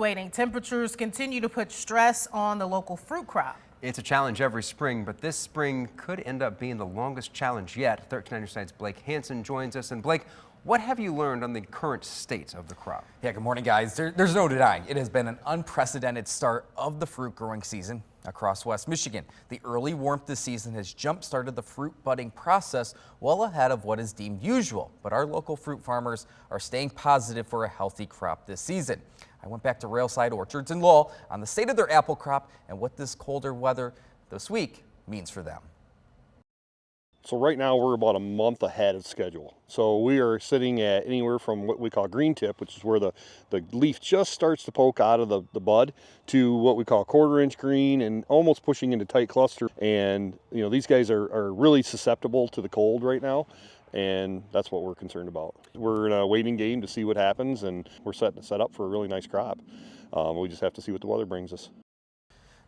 Fluctuating temperatures continue to put stress on the local fruit crop. It's a challenge every spring, but this spring could end up being the longest challenge yet. 13 News Side's Blake Hansen joins us. And Blake, what have you learned on the current state of the crop? Yeah, good morning, guys. There's no denying it has been an unprecedented start of the fruit growing season across West Michigan. The early warmth this season has jump-started the fruit budding process well ahead of what is deemed usual. But our local fruit farmers are staying positive for a healthy crop this season. I went back to Railside Orchards in Lowell on the state of their apple crop and what this colder weather this week means for them. So right now we're about a month ahead of schedule. So we are sitting at anywhere from what we call green tip, which is where the leaf just starts to poke out of the bud, to what we call 1/4 inch green and almost pushing into tight cluster. And you know, these guys are really susceptible to the cold right now. And that's what we're concerned about. We're in a waiting game to see what happens, and we're set up for a really nice crop. We just have to see what the weather brings us.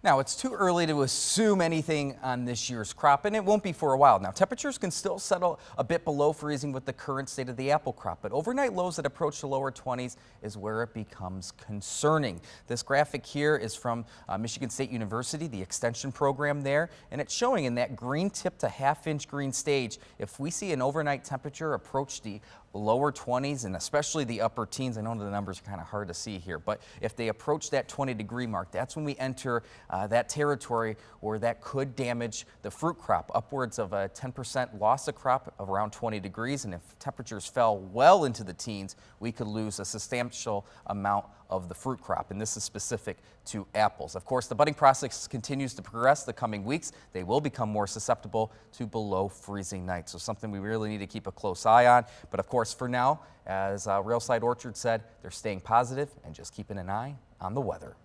Now, it's too early to assume anything on this year's crop, and it won't be for a while. Now, temperatures can still settle a bit below freezing with the current state of the apple crop, but overnight lows that approach the lower 20s is where it becomes concerning. This graphic here is from Michigan State University, the extension program there, and it's showing in that green tip to half-inch green stage, if we see an overnight temperature approach the lower 20s and especially the upper teens. I know the numbers are kind of hard to see here, but if they approach that 20-degree mark, that's when we enter that territory where that could damage the fruit crop, upwards of a 10% loss of crop of around 20 degrees. And if temperatures fell well into the teens, we could lose a substantial amount of the fruit crop, and this is specific to apples. Of course, the budding process continues to progress the coming weeks. They will become more susceptible to below freezing nights, so something we really need to keep a close eye on. But of course, for now, as Railside Orchard said, they're staying positive and just keeping an eye on the weather.